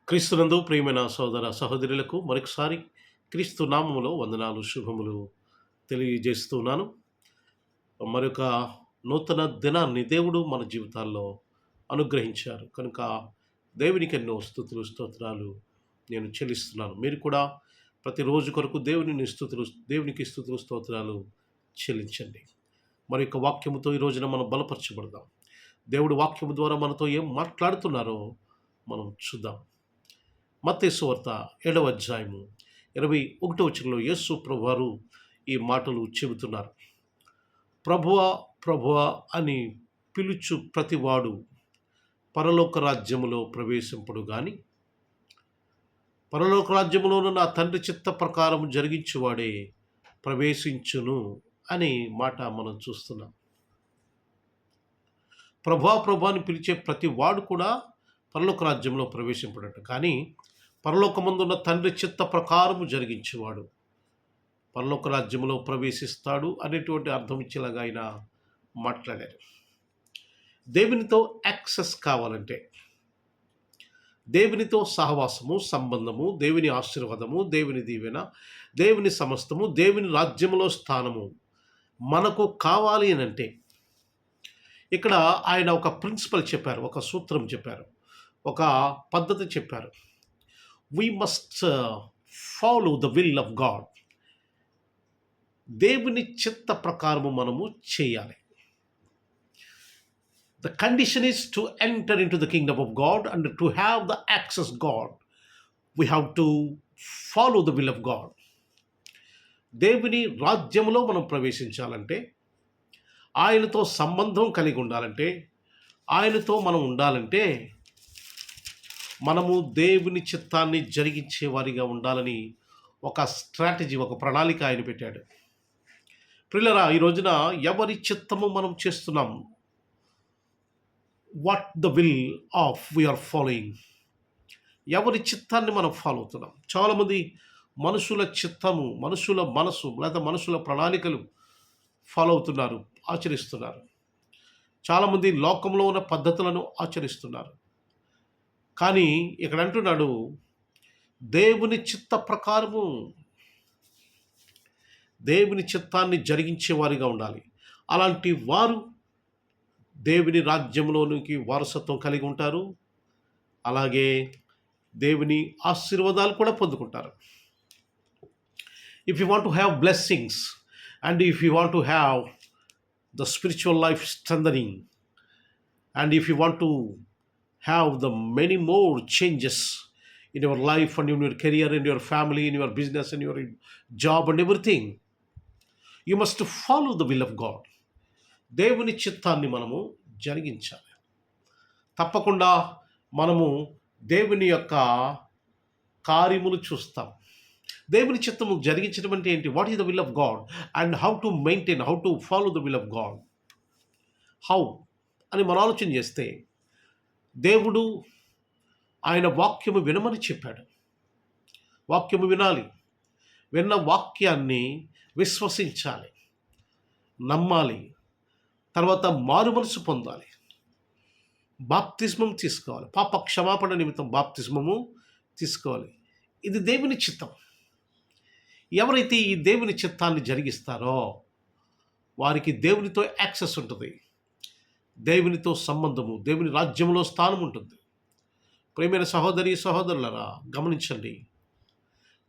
క్రీస్తునందు ప్రియమైన సోదర సహోదరులకు మరొకసారి క్రీస్తు నామములో వందనాలు శుభములు తెలియజేస్తున్నాను. మరొక నూతన దినాన్ని దేవుడు మన జీవితాల్లో అనుగ్రహించారు కనుక దేవునికి ఎన్నో స్తుతులు స్తోత్రాలు నేను చెల్లిస్తున్నాను. మీరు కూడా ప్రతిరోజు కొరకు దేవునికి స్తుతులు స్తోత్రాలు చెల్లించండి. మరి యొక్క వాక్యముతో ఈ రోజున మనం బలపరచబడదాం. దేవుడు వాక్యము ద్వారా మనతో ఏం మాట్లాడుతున్నారో మనం చూద్దాం. మత్తయి సువార్త 7వ అధ్యాయము 21వ వచనంలో యేసు ప్రభువారు ఈ మాటలు చెబుతున్నారు. ప్రభువా ప్రభువా అని పిలుచు ప్రతివాడు పరలోక రాజ్యములో ప్రవేశింపడు గాని పరలోక రాజ్యములోను నా తండ్రి చిత్త ప్రకారం జరిగించువాడే ప్రవేశించును అనే మాట మనం చూస్తున్నాం. ప్రభువా ప్రభువా అని పిలిచే ప్రతి వాడు కూడా పరలోక రాజ్యంలో ప్రవేశింపడట. కానీ పరలోకమందున్న తండ్రి చిత్త ప్రకారము జరిగించేవాడు పరలోక రాజ్యంలో ప్రవేశిస్తాడు అనేటువంటి అర్థం ఇచ్చేలాగా ఆయన మాట్లాడారు. దేవునితో యాక్సెస్ కావాలంటే, దేవునితో సహవాసము, సంబంధము, దేవుని ఆశీర్వాదము, దేవుని దీవెన, దేవుని సమస్తము, దేవుని రాజ్యములో స్థానము మనకు కావాలి అని అంటే, ఇక్కడ ఆయన ఒక ప్రిన్సిపల్ చెప్పారు, ఒక సూత్రం చెప్పారు, ఒక పద్ధతి చెప్పారు. We must follow the will of God. దేవుని చిత్త ప్రకారము మనము చేయాలి. The condition is to enter into the kingdom of God and to have the access God. We have to follow the will of God. దేవుని రాజ్యములో మనం ప్రవేశించాలంటే, ఆయనతో సంబంధం కలిగి ఉండాలంటే, ఆయనతో మనం ఉండాలంటే మనము దేవుని చిత్తాన్ని జరిగించే వారిగా ఉండాలని ఒక స్ట్రాటజీ, ఒక ప్రణాళిక ఆయన పెట్టాడు. ప్రియులారా, ఈ రోజున ఎవరి చిత్తము మనం చేస్తున్నాం? What the will of we are following? ఎవరి చిత్తాన్ని మనం ఫాలో అవుతున్నాం? చాలామంది మనుషుల చిత్తము, మనుషుల మనసు లేదా మనుషుల ప్రణాళికలు ఫాలో అవుతున్నారు, ఆచరిస్తున్నారు. చాలామంది లోకంలో ఉన్న పద్ధతులను ఆచరిస్తున్నారు. కానీ ఇక్కడ అంటున్నాడు, దేవుని చిత్త ప్రకారము, దేవుని చిత్తాన్ని జరిగించే వారిగా ఉండాలి. అలాంటి వారు దేవుని రాజ్యంలోనికి వారసత్వం కలిగి ఉంటారు. అలాగే దేవుని ఆశీర్వాదాలు కూడా పొందుకుంటారు. If you want to have blessings and if you want to have the spiritual life strengthening and if you want to have the many more changes in your life and in your career, in your family, in your business, in your job and everything, you must follow the will of God. దేవుని చిత్తాన్ని మనము జరిగించాలి. తప్పకుండా మనము దేవుని యొక్క కార్యములు చూస్తాం. దేవుని చిత్తము జరిగించడం అంటే ఏంటి? What is the will of God and how to maintain, how to follow the will of God. How అని మనం ఆలోచన చేస్తే, దేవుడు ఆయన వాక్యము వినమని చెప్పాడు. వాక్యము వినాలి. విన్న వాక్యాన్ని విశ్వసించాలి, నమ్మాలి. తర్వాత మారు మనసు పొందాలి, బాప్తిస్మం తీసుకోవాలి, పాప క్షమాపణ నిమిత్తం బాప్తిస్మము తీసుకోవాలి. ఇది దేవుని చిత్తం. ఎవరైతే ఈ దేవుని చిత్తాన్ని జరిగిస్తారో వారికి దేవునితో యాక్సెస్ ఉంటుంది, దేవునితో సంబంధము, దేవుని రాజ్యంలో స్థానం ఉంటుంది. ప్రియమైన సహోదరి సహోదరులరా, గమనించండి.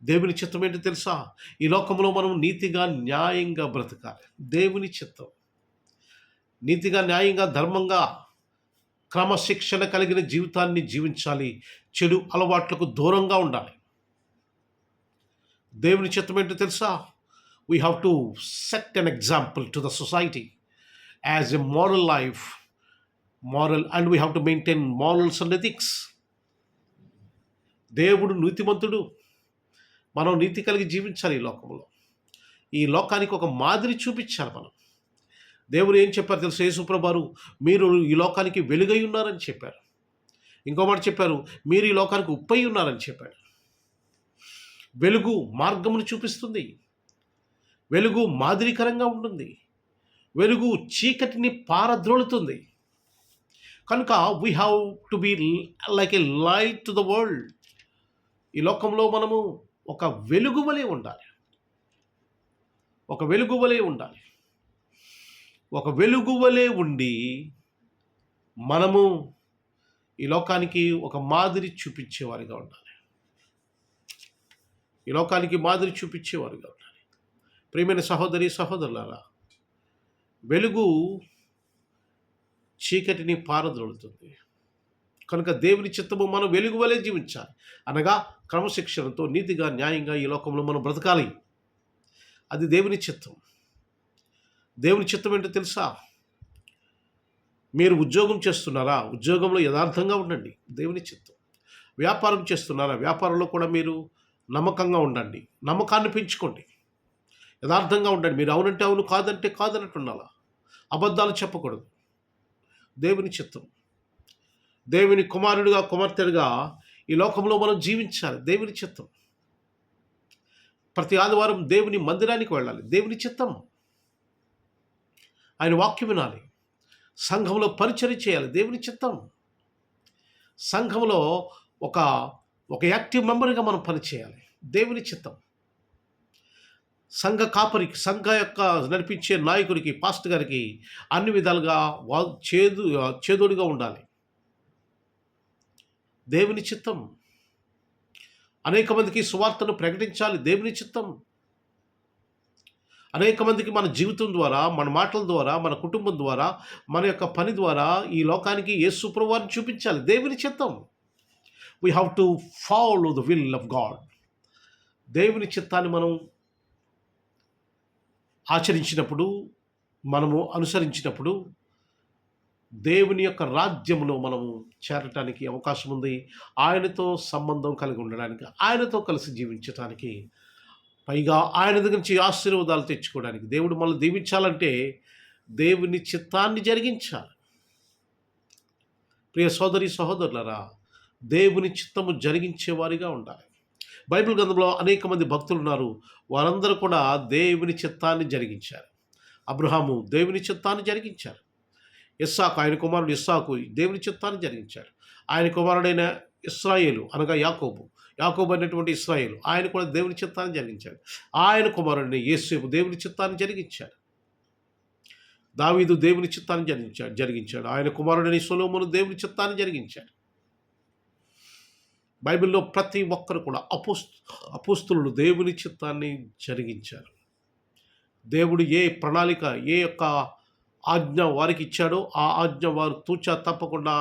దేవుని చిత్తం ఏంటో తెలుసా? ఈ లోకంలో మనం నీతిగా న్యాయంగా బ్రతకాలి. దేవుని చిత్తం నీతిగా న్యాయంగా ధర్మంగా క్రమశిక్షణ కలిగిన జీవితాన్ని జీవించాలి. చెడు అలవాట్లకు దూరంగా ఉండాలి. దేవుని చిత్తం ఏంటో తెలుసా? We have to set an example to the society as a moral life, moral, and we have to maintain morals and ethics. దేవుడు నీతిమంతుడు, మనం నీతి కలిగి జీవించాలి. ఈ లోకంలో, ఈ లోకానికి ఒక మాదిరి చూపించాలి మనం. దేవుడు ఏం చెప్పారు తెలుసు? యేసుప్రభువారు, మీరు ఈ లోకానికి వెలుగై ఉన్నారని చెప్పారు. ఇంకో మాట చెప్పారు, మీరు ఈ లోకానికి ఉప్పై ఉన్నారని చెప్పాడు. వెలుగు మార్గమును చూపిస్తుంది, వెలుగు మాదిరికరంగా ఉంటుంది, వెలుగు చీకటిని పారద్రోలుతుంది. కనుక we have to be like a light to the world. ఈ లోకంలో మనము ఒక వెలుగు వలె ఉండాలి. ఒక వెలుగు వలె ఉండాలి. ఒక వెలుగు వలె ఉండి మనము ఈ లోకానికి ఒక మాదిరి చూపించేవారిగా ఉండాలి. ఈ లోకానికి మాదిరి చూపించేవారిగా ఉండాలి. ప్రియమైన సహోదరి సహోదరులారా, వెలుగు చీకటిని పారద్రోలుతుంది. కనుక దేవుని చిత్తము మనం వెలుగు వలె జీవించాలి. అనగా క్రమశిక్షణతో, నీతిగా, న్యాయంగా ఈ లోకంలో మనం బ్రతకాలి. అది దేవుని చిత్తం. దేవుని చిత్తం ఏంటో తెలుసా? మీరు ఉద్యోగం చేస్తున్నారా? ఉద్యోగంలో యథార్థంగా ఉండండి, దేవుని చిత్తం. వ్యాపారం చేస్తున్నారా? వ్యాపారంలో కూడా మీరు నమ్మకంగా ఉండండి, నమ్మకాన్ని పెంచుకోండి, యథార్థంగా ఉండండి. మీరు అవునంటే అవును, కాదంటే కాదన్నట్టు ఉండాలా. అబద్ధాలు చెప్పకూడదు. దేవుని చిత్తం. దేవుని కుమారుడిగా, కుమార్తెడుగా ఈ లోకంలో మనం జీవించాలి. దేవుని చిత్తం. ప్రతి ఆదివారం దేవుని మందిరానికి వెళ్ళాలి, దేవుని చిత్తం. ఆయన వాక్యం వినాలి, సంఘంలో పరిచర్య చేయాలి, దేవుని చిత్తం. సంఘంలో ఒక ఒక యాక్టివ్ మెంబర్గా మనం పనిచేయాలి, దేవుని చిత్తం. సంఘ కాపరికి, సంఘ యొక్క నడిపించే నాయకుడికి, పాస్టర్ గారికి అన్ని విధాలుగా చేదోడుగా ఉండాలి, దేవుని చిత్తం. అనేక మందికి సువార్తను ప్రకటించాలి, దేవుని చిత్తం. అనేక మందికి మన జీవితం ద్వారా, మన మాటల ద్వారా, మన కుటుంబం ద్వారా, మన యొక్క పని ద్వారా ఈ లోకానికి యేసు ప్రభువుని చూపించాలి, దేవుని చిత్తం. We have to follow the will of God. దేవుని చిత్తాన్ని మనం ఆచరించినప్పుడు, మనము అనుసరించినప్పుడు దేవుని యొక్క రాజ్యంలో మనము చేరటానికి అవకాశం ఉంది. ఆయనతో సంబంధం కలిగి ఉండడానికి, ఆయనతో కలిసి జీవించటానికి, పైగా ఆయన దగ్గర నుంచి ఆశీర్వాదాలు తెచ్చుకోవడానికి. దేవుడు మనల్ని దీవించాలంటే దేవుని చిత్తాన్ని జరిగించాలి. ప్రియ సోదరి సహోదరులరా, దేవుని చిత్తము జరిగించేవారిగా ఉండాలి. బైబిల్ గ్రంథంలో అనేక మంది భక్తులు ఉన్నారు. వారందరూ కూడా దేవుని చిత్తాన్ని జరిగించారు. అబ్రహాము దేవుని చిత్తాన్ని జరిగించారు. ఇస్సాకు, ఆయన కుమారుడు ఇస్సాకు దేవుని చిత్తాన్ని జరిగించాడు. ఆయన కుమారుడైన ఇశ్రాయేలు అనగా యాకోబు అనేటువంటి ఇశ్రాయేలు, ఆయన కూడా దేవుని చిత్తాన్ని జరిగించాడు. ఆయన కుమారుడిని యేసేపు దేవుని చిత్తాన్ని జరిగించాడు. దావీదు దేవుని చిత్తాన్ని జరిగించాడు. ఆయన కుమారుడైన సొలొమోను దేవుని చిత్తాన్ని జరిగించాడు. బైబిల్లో ప్రతి ఒక్కరు కూడా అపోస్తులు దేవుని చిత్తాన్ని జరిగించారు. దేవుడు ఏ ప్రణాళిక, ఏ యొక్క ఆజ్ఞ వారికి ఇచ్చాడో ఆ ఆజ్ఞ వారు తూచా తప్పకుండా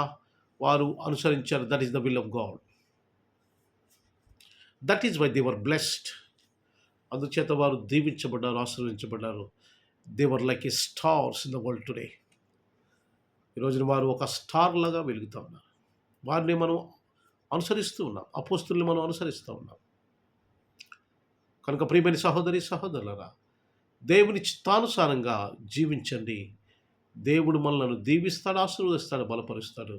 వారు అనుసరించారు. That is the will of God. That is why they were blessed. అందుచేత వారు దీవించబడ్డారు, ఆశీర్వదించబడ్డారు. They were like a stars in the world today. ఈరోజున వారు ఒక స్టార్ లాగా వెలుగుతూ ఉన్నారు. వారిని మనం అనుసరిస్తూ ఉన్నాం, అపోస్తుల్ని మనం అనుసరిస్తూ ఉన్నాం. కనుక ప్రియమైన సహోదరి సహోదరులరా, దేవుని చిత్తానుసారంగా జీవించండి. దేవుడు మనల్ని దీవిస్తాడు, ఆశీర్వదిస్తాడు, బలపరుస్తాడు.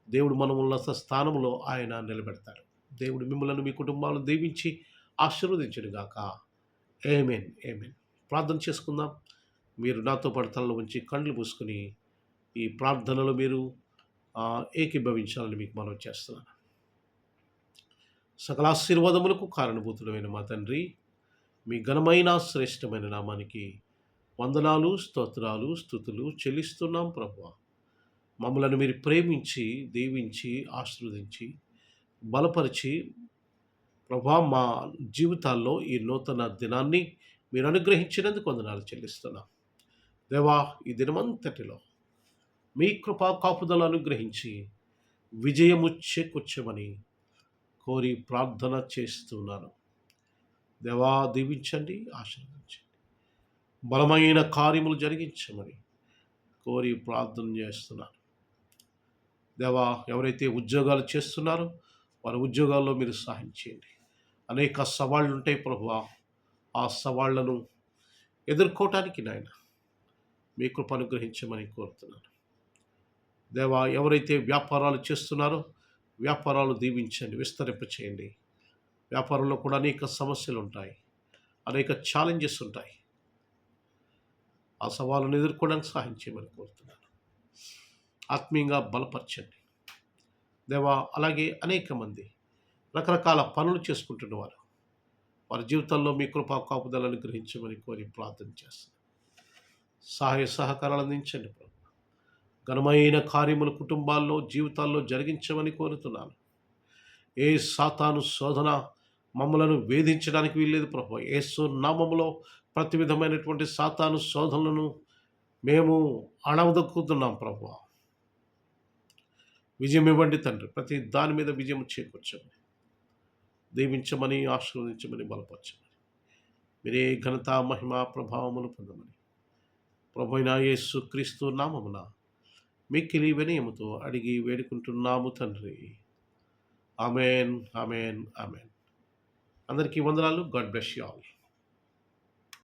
దేవుడు మనం ఉన్నత స్థానంలో ఆయన నిలబెడతాడు. దేవుడు మిమ్మల్ని, మీ కుటుంబాలను దీవించి ఆశీర్వదించును గాక. ఆమేన్, ఆమేన్. ప్రార్థన చేసుకుందాం. మీరు నాతో పాటు తలలో ఉంచి కళ్ళు మూసుకొని ఈ ప్రార్థనలో మీరు ఏకీభవించాలని మీకు మనవి చేస్తున్నాను. సకల ఆశీర్వాదములకు కారణభూతుడమైన మా తండ్రి, మీ ఘనమైన శ్రేష్టమైన నామానికి వందనాలు, స్తోత్రాలు, స్తుతులు చెల్లిస్తున్నాం ప్రభువా. మమ్మలను మీరు ప్రేమించి, దీవించి, ఆశీర్వదించి, బలపరిచి ప్రభువా, మా జీవితాల్లో ఈ నూతన దినాన్ని మీరు అనుగ్రహించినందుకు వందనాలు చెల్లిస్తున్నాం. దేవా, ఈ దినమంతటిలో మీ కృపా కాపుదల అనుగ్రహించి విజయము చేకూర్చమని కోరి ప్రార్థన చేస్తున్నాను. దేవా, దీవించండి, ఆశీర్వదించండి, బలమైన కార్యములు జరిగించమని కోరి ప్రార్థన చేస్తున్నాను. దేవా, ఎవరైతే ఉద్యోగాలు చేస్తున్నారో వారి ఉద్యోగాల్లో మీరు సహాయం చేయండి. అనేక సవాళ్ళు ఉంటాయి ప్రభువా, ఆ సవాళ్లను ఎదుర్కోవటానికి నాయన మీ కృప అనుగ్రహించమని కోరుతున్నాను. దేవా, ఎవరైతే వ్యాపారాలు చేస్తున్నారో వ్యాపారాలు దీవించండి, విస్తరింపచేయండి. వ్యాపారంలో కూడా అనేక సమస్యలు ఉంటాయి, అనేక ఛాలెంజెస్ ఉంటాయి. ఆ సవాళ్ళను ఎదుర్కోవడానికి సహాయం చేయమని కోరుతున్నాను. ఆత్మీయంగా బలపరచండి దేవా. అలాగే అనేక మంది రకరకాల పనులు చేసుకుంటున్నవారు, వారి జీవితాల్లో మీ కృపా కాపుదలను గ్రహించమని కోరి ప్రార్థన చేస్తాను. సహాయ సహకారాలు అందించండి ప్రభు. ఘనమైన కార్యములు కుటుంబాల్లో జీవితాల్లో జరిగించమని కోరుతున్నాను. ఏ సాతాను శోధన మమ్మలను వేధించడానికి వీల్లేదు ప్రభు. యేసు నామములో ప్రతి విధమైనటువంటి సాతాను శోధనలను మేము అణవదొక్కుతున్నాం ప్రభు. విజయం ఇవ్వండి తండ్రి. ప్రతి దాని మీద విజయం చేకూర్చండి. దీవించమని, ఆశీర్వదించమని, బలపరచమని, మీరే ఘనత మహిమ ప్రభావములు పొందమని ప్రభు అయిన యేసు క్రీస్తు నామమున మిక్కిలి వినయముతో అడిగి వేడుకుంటున్నాము తండ్రి. Amen, amen, amen. అందరికీ వందనాలు. God bless you all.